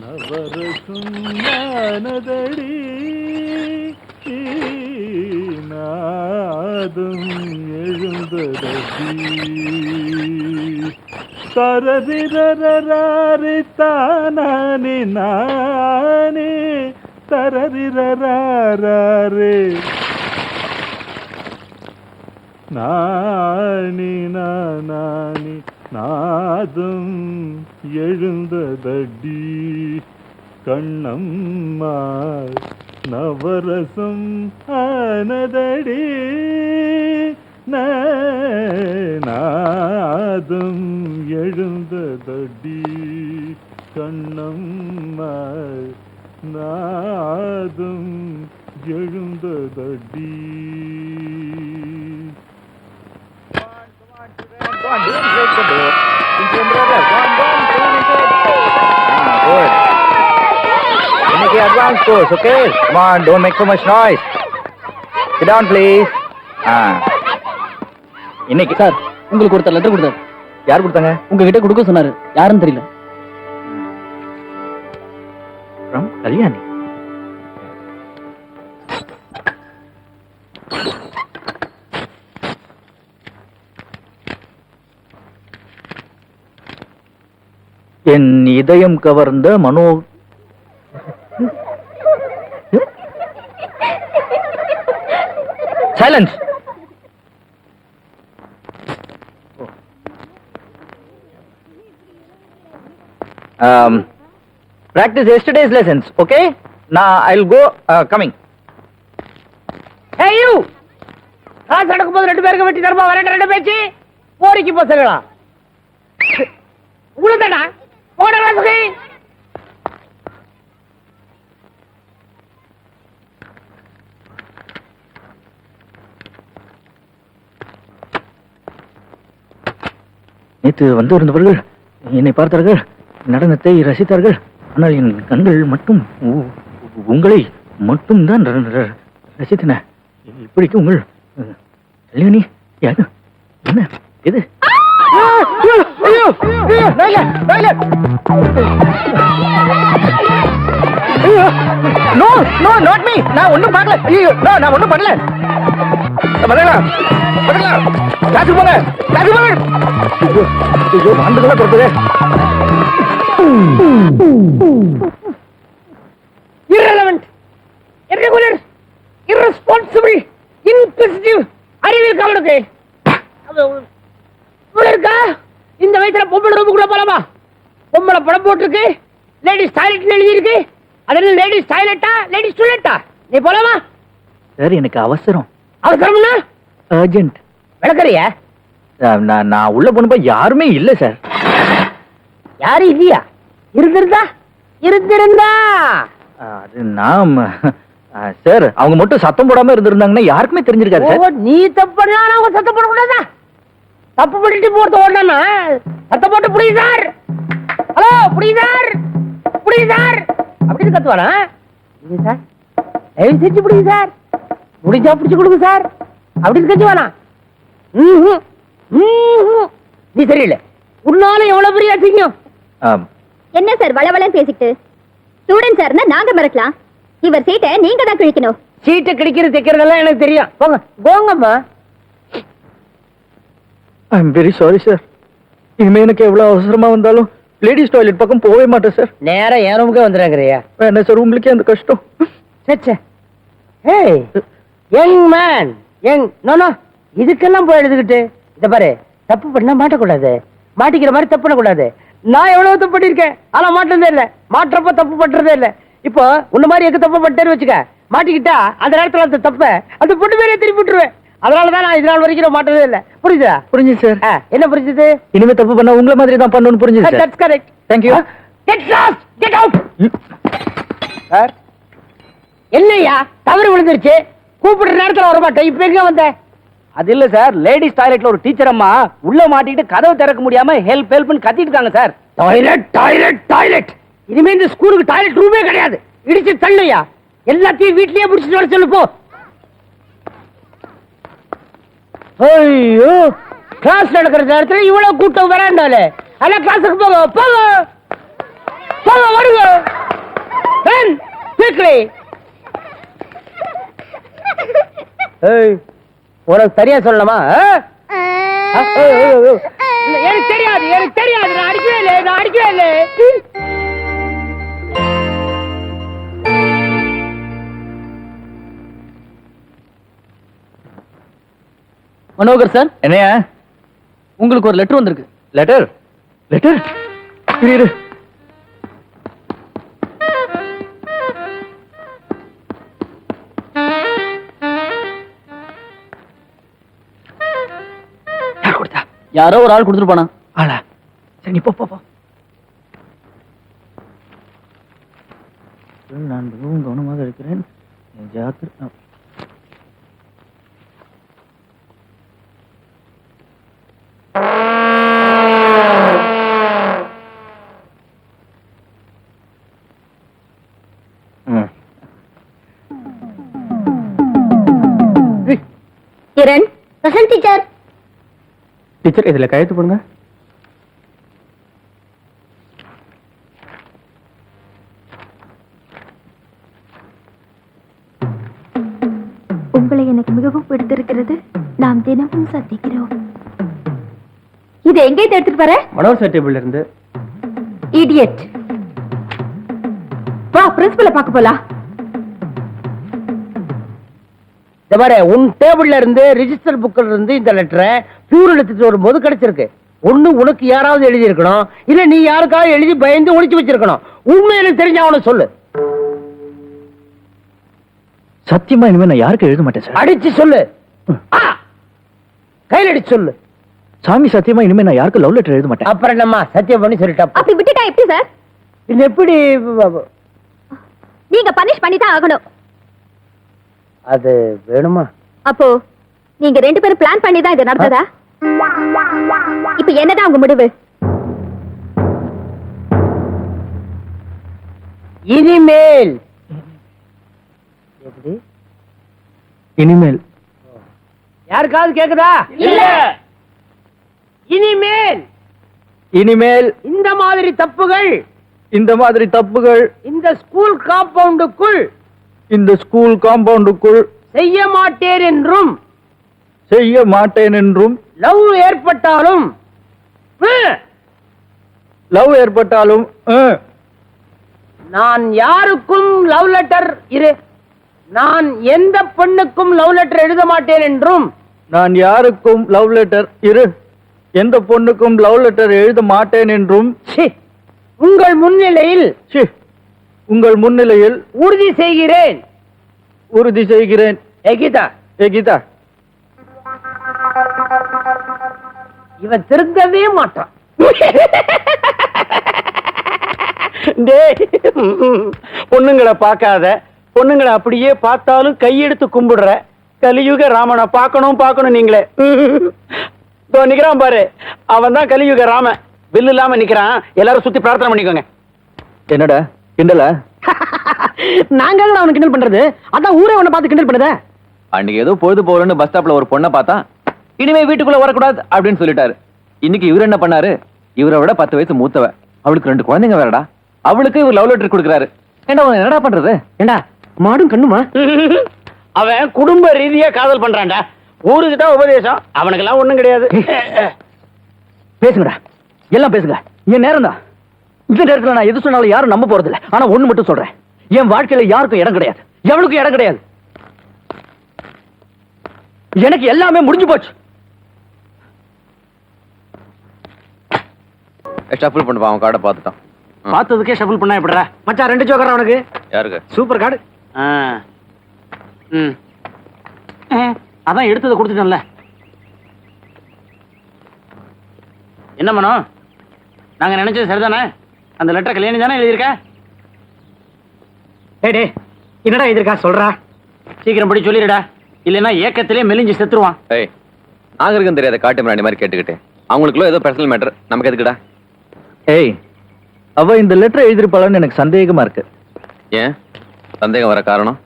நவரசும் ஞானதடி நாதும் எழுந்ததடி தரதிரராரி தானே நானே தரதிரராரே நானி நானி நாதம் எழுந்ததடி கண்ணம்மா நவரசம் ஆனதடி நாதம் எழுந்ததடி கண்ணம்மா நாதம் எழுந்ததடி. Don't break the door. Brother, good. Make an advance course, okay? Come on, don't make so much noise. Sit down, please. இன்னைக்கு sir உங்களுக்கு ஒருத்தர் லெட்டர் கொடுத்தாரு. யார் கொடுத்தாங்க? உங்ககிட்ட கொடுக்க சொன்னாரு. யாருன்னு தெரியல. From கல்யாணி. என் இதயம் கவர்ந்த மனோ silence. Practice yesterday's lessons, okay? Now I'll go coming. Hey you! காசு நடக்கும்போது ரெண்டு பேருக்கு வெட்டி தருமா வரேன் ரெண்டு பேச்சு போரிக்கு பசங்களா உங்களுதானா போட வாசுகி நேற்று வந்து இருந்தவர்கள் என்னை பார்த்தார்கள், நடனத்தை ரசித்தார்கள். ஆனால் என் கண்கள் மட்டும் உங்களை மட்டும் தான் ரசித்தன. இப்படிக்கு உங்கள் கல்யாணி யாரு? என்ன இது? No, no, not me. நான் ஒண்ணும் பார்க்கல. ஐயோ, நான் ஒண்ணும் பண்ணல. வரலாம். காசு போங்க. ஐயோ, ஆண்டுகளா கொடுத்ததே. irrelevant, irregular, irresponsible, inquisitive. அறிவில் கவனுக்கு இருக்கா? இந்த வயசுல பொம்பளை ரூமுக்குள்ள போலாமா? பொம்பளை படம் போட்டிருக்கு, லேடிஸ் டாய்லெட் எழுதி இருக்கு. அதனால லேடிஸ் டாய்லெட்டா லேடிஸ் டாய்லெட்டா? நீ போலாமா? சார் எனக்கு அவசரம். அவசரம்னா அர்ஜென்ட். விளக்கறியா? நான் உள்ள போனப்ப யாருமே இல்ல சார். யாரும் இல்லையா? இருந்திருந்தா அது நாம் சார் அவங்க மட்டும் சத்தம் போடாம இருந்திருந்தாங்கன்னா யாருக்குமே தெரிஞ்சிருக்காது சார். நீ தப்பு பண்ணா அவங்க சத்தம் போடக்கூடாதா? தப்பு பண்ணிட்டு போறது ஓடனா சத்தம் போட்டு புடி சார், ஹலோ புடி சார் அப்படின்னு கத்துவானா? சார் தயவு செஞ்சு புடி சார், முடிஞ்சா பிடிச்சு கொடுங்க சார் அப்படின்னு கத்துவானா? நீ சரியில்லை. உன்னால எவ்வளவு பெரிய அசிங்கம். என்ன சார் வளவளன்னு பேசிட்டு? ஸ்டூடெண்ட் சார்னா நாங்க மறக்கலாம், இவர் சீட்டை நீங்க தான் கிழிக்கணும். சீட்டை கிழிக்கிறது தைக்கிறதெல்லாம் எனக்கு தெரியும். போங்க போங்கம்மா. I am very sorry sir. இனிமே எனக்கு எவ்வளவு அவசரமா வந்தாலும் லேடிஸ் டாய்லெட் பக்கம் போகவே மாட்டேன் சார். நேரா என் ரூமுக்கே வந்துடுறேங்கறியா? என்ன சார் உங்களுக்கே அந்த கஷ்டம்? சச்சே. ஏய் யங் மேன், நோ இதுக்கெல்லாம் போய் எழுதுகிட்டு இத பாரு, தப்பு பண்ணா மாட்டக்கூடாது, மாட்டிக்கிற மாதிரி தப்பு பண்ணக்கூடாது. நான் எவ்வளவு தப்பு பண்ணிருக்கேன், ஆனா மாட்டதே இல்ல, மாற்றப்ப தப்பு பண்றதே இல்ல. இப்போ உன்ன மாதிரி எங்க தப்பு பண்ணிட்டேன்னு வச்சுக்க, மாட்டிக்கிட்டா அந்த நேரத்துல அந்த தப்ப அந்த பொண்ணு பேரே திருப்பி விட்டுருவேன். அதனாலதான் நான் இதனால் வரைக்கும் மாட்டதே இல்ல. புரியுதா? புரிஞ்சு சார். என்ன புரிஞ்சுது? இனிமே தப்பு பண்ணா உங்களை மாதிரி தான் பண்ணணும்னு புரிஞ்சுது sir. That's correct. Thank you. Get lost, get out. Sir என்னையா தவறு விழுந்துருச்சு, கூப்பிடுற நேரத்துல வர மாட்டேன், இப்ப எங்க வந்த? அது இல்ல சார், லேடிஸ் டாய்லெட்ல ஒரு டீச்சர் அம்மா உள்ள மாட்டிட்டு கதவு திறக்க முடியாம ஹெல்ப்னு கத்திட்டு இருக்காங்க சார். டாய்லெட் இனிமே இந்த ஸ்கூலுக்கு டாய்லெட் ரூமே கிடையாது. இடிச்சு தள்ளையா, எல்லாத்தையும் வீட்லயே புடிச்சிட்டு வர சொல்லு போ. ஐயோ, கிளாஸ் நடக்கிற நேரத்துல இவ்வளவு கூட்டம் வராண்டாலே. ஆனா கிளாஸுக்கு போங்க போங்க. ஏய், உனக்கு சரியா சொல்லலாமா? எனக்கு தெரியாது, எனக்கு தெரியாது. நான் அடிக்கவே இல்லை, நான் அடிக்கவே இல்லை. மனோகர் சார், என்னையா உங்களுக்கு ஒரு லெட்டர் வந்திருக்கு. லெட்டர்? லெட்டர்? இரு யார் கொடுத்தா? யாரோ ஒரு ஆள் கொடுத்துட்டு போனா. ஆளா? சரி, நீ போ போ போ. நான் மிகவும் கவனமாக இருக்கிறேன். ஜாக்கிரதை. கிரண், வசந்த் டீச்சர். டீச்சர், இதுல கையெழுத்து போடுங்க. உங்களை எனக்கு மிகவும் பிடித்திருக்கிறது. நாம் தினமும் சந்திக்கிறோம். இது எங்க இருந்து எடுத்துட்டு வர? மனோர் டேபிள்ல இருந்து. இடியட். வா, பிரின்சிபலை பார்க்க போலாம். இந்த மாதிரி உன் டேபிள்ல இருந்து ரிஜிஸ்டர் புக்ல இருந்து இந்த லெட்டரை பியூர் எடுத்துட்டு வரும்போது கிடைச்சிருக்கு. ஒண்ணு உனக்கு யாராவது எழுதி இருக்கணும், இல்ல நீ யாருக்காவது எழுதி பயந்து ஒளிச்சு வச்சிருக்கணும். உண்மையில தெரிஞ்ச அவனை சொல்லு. சத்தியமா இனிமே நான் யாருக்கு எழுத மாட்டேன் சார். அடிச்சு சொல்லு. கையில் அடிச்சு சொல்லு. சாமி, சத்தியமா இனிமே நான் யாருக்கு லவ் லெட்டர் எழுத மாட்டேன். அப்புறம் என்னம்மா சத்தியம் பண்ணி சொல்லிட்டா? அப்படி விட்டுட்டா எப்படி சார்? இது எப்படி? நீங்க பனிஷ் பண்ணி தான் ஆகணும். அது வேணுமா? அப்போ நீங்க ரெண்டு பேரும் பிளான் பண்ணி தான் இது நடந்ததா? இப்ப என்னதான் உங்க முடிவு? இனிமேல் எப்படி? இனிமேல் யாருக்காவது கேக்குதா? இல்ல. இனிமேல் இனிமேல் இந்த மாதிரி தப்புகள் இந்த ஸ்கூல் காம்பவுண்டுக்குள் செய்ய மாட்டேன் என்றும் லவ் ஏற்பட்டாலும் நான் யாருக்கும் லவ் லெட்டர் நான் எந்த பெண்ணுக்கும் லவ் லெட்டர் எழுத மாட்டேன் என்றும் நான் யாருக்கும் லவ் லெட்டர் எந்த பொண்ணுக்கும் லவ் லெட்டர் எழுத மாட்டேன் என்றும் உங்கள் முன்னிலையில் உறுதி செய்கிறேன். கீதா, இவன் திருந்தவே மாட்டான். பொண்ணுங்களை பார்க்காத, பொண்ணுங்களை அப்படியே பார்த்தாலும் கையெடுத்து கும்பிடுற கலியுக ராமனை பார்க்கணும் நீங்களே. நிக்கிறான் பாரு, அவன் தான் கலியுக ராமன். வில்லு இல்லாம நிக்கிறான். எல்லாரும் சுத்தி பிரார்த்தனை பண்ணிக்கோங்க. என்னடா கிண்டலா? நாங்க அவனுக்கு கிண்டல் பண்றது, அதான் ஊரே உன்னை பார்த்து கிண்டல் பண்ணுத. அன்னைக்கு ஏதோ பொழுது போறேன்னு பஸ் ஸ்டாப்ல ஒரு பொண்ணை பார்த்தா, இனிமே வீட்டுக்குள்ள வரக்கூடாது அப்படின்னு சொல்லிட்டாரு. இன்னைக்கு இவர் என்ன பண்ணாரு? இவரை விட 10 வயசு மூத்தவ, அவளுக்கு 2 குழந்தைங்க வேறடா. அவளுக்கு இவர் லவ் லெட்டர் கொடுக்குறாரு. என்னடா பண்றது? ஏண்டா மாடும் கண்ணுமா? அவன் குடும்ப ரீதியா காதல் பண்றான்டா. ஊருக்கு தான் உபதேசம், அவனுக்கெல்லாம் ஒண்ணும் கிடையாது. பேசுங்கடா, எல்லாம் பேசுங்க. என் நேரம் தான். இந்த நேரத்துல நான் எது சொன்னாலும் யாரும் நம்ப போறது இல்ல. ஆனா ஒண்ணு மட்டும் சொல்றேன், என் வாழ்க்கையில யாருக்கும் இடம் கிடையாது, எவனுக்கும் இடம் கிடையாது. எனக்கு எல்லாமே முடிஞ்சு போச்சு. ஷஃபிள் பண்ணுவா, அவன் கார்டை பார்த்துட்டான். பார்த்ததுக்கே ஷஃபிள் பண்ணா எப்படிடா மச்சான்? 2 ஜோக்கர் அவனுக்கு. யாருக்கு? Super card. அதான் எடுத்ததை கொடுத்துட்டோம்ல. என்ன மனோ, நாங்க நினைச்சது சரிதானே? அந்த லெட்டர் கல்யாணி தானே எழுதியிருக்க? டேய் என்னடா எழுதியிருக்கா சொல்றா, சீக்கிரம் படி சொல்லிடுடா, இல்லைன்னா ஏக்கத்திலே மெலிஞ்சு செத்துருவான். ஏய், நாகரிகம் தெரியாத காட்டு மிராண்டி மாதிரி கேட்டுக்கிட்டு அவங்களுக்குள்ள ஏதோ பர்சனல் மேட்டர், நமக்கு எதுக்குடா? ஏய், அவ இந்த லெட்டர் எழுதிருப்பாளன்னு எனக்கு சந்தேகமா இருக்கு. ஏன் சந்தேகம் வர காரணம்?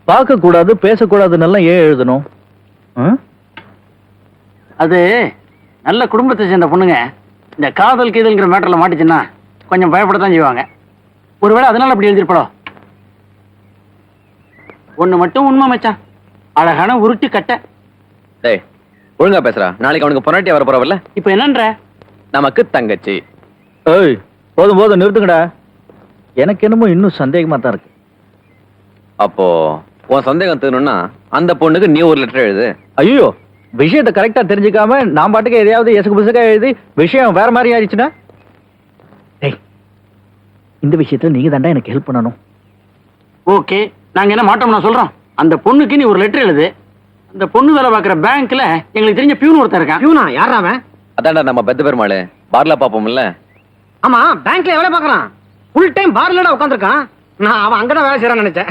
பார்க்க கூடாது, பேசக்கூடாதுன்னு ஏன் எழுதணும்? அது நல்ல குடும்பத்தை சேர்ந்த பொண்ணுங்க இந்த காதல் கீதல்ங்கிற மேட்டர்ல மாட்டுச்சுன்னா கொஞ்சம் பயப்படத்தான் செய்வாங்க. ஒருவேளை அதனால அப்படி எழுதிருப்படோ. ஒண்ணு மட்டும் உண்மை மச்சான், அழகான உருட்டு கட்டை. டேய் ஒழுங்கா பேசுறா. நாளைக்கு அவனுக்கு பொன்னாட்டியா வர போறவல்ல, இப்ப என்னன்ற? நமக்கு தங்கச்சி. ஏய் போதும் போதும் நிறுத்துங்கடா. எனக்கு என்னமோ இன்னும் சந்தேகமா தான் இருக்கு. அப்போ உன் சந்தேகம் தீரணும்னா அந்த பொண்ணுக்கு நீ ஒரு லெட்டர் எழுது. ஐயோ, விஷயத்தை கரெக்டா தெரிஞ்சுக்காம நான் பாட்டுக்கு எதையாவது எசுக்கு புசுக்கா எழுதி விஷயம் வேற மாதிரி ஆயிடுச்சுன்னா? டேய், இந்த விஷயத்துல நீங்க தாண்டா எனக்கு ஹெல்ப் பண்ணணும். ஓகே, நாங்க என்ன மாட்டோம் நான் சொல்றோம். அந்த பொண்ணுக்கு நீ ஒரு லெட்டர் எழுது. அந்த பொண்ணு வேலை பார்க்குற பேங்க்ல எங்களுக்கு தெரிஞ்ச பியூன் ஒருத்தர் இருக்கான். பியூனா யாரா அவன்? அதான்டா நம்ம பெத்த பெருமாள் பார்ல பாப்போம்ல. ஆமா, பேங்க்ல எவ்வளவு பாக்குறான்? ஃபுல் டைம் பார்லடா உட்காந்துருக்கான். நான் அவன் அங்கதான் வேலை செய்யறான்னு நினைச்சேன்.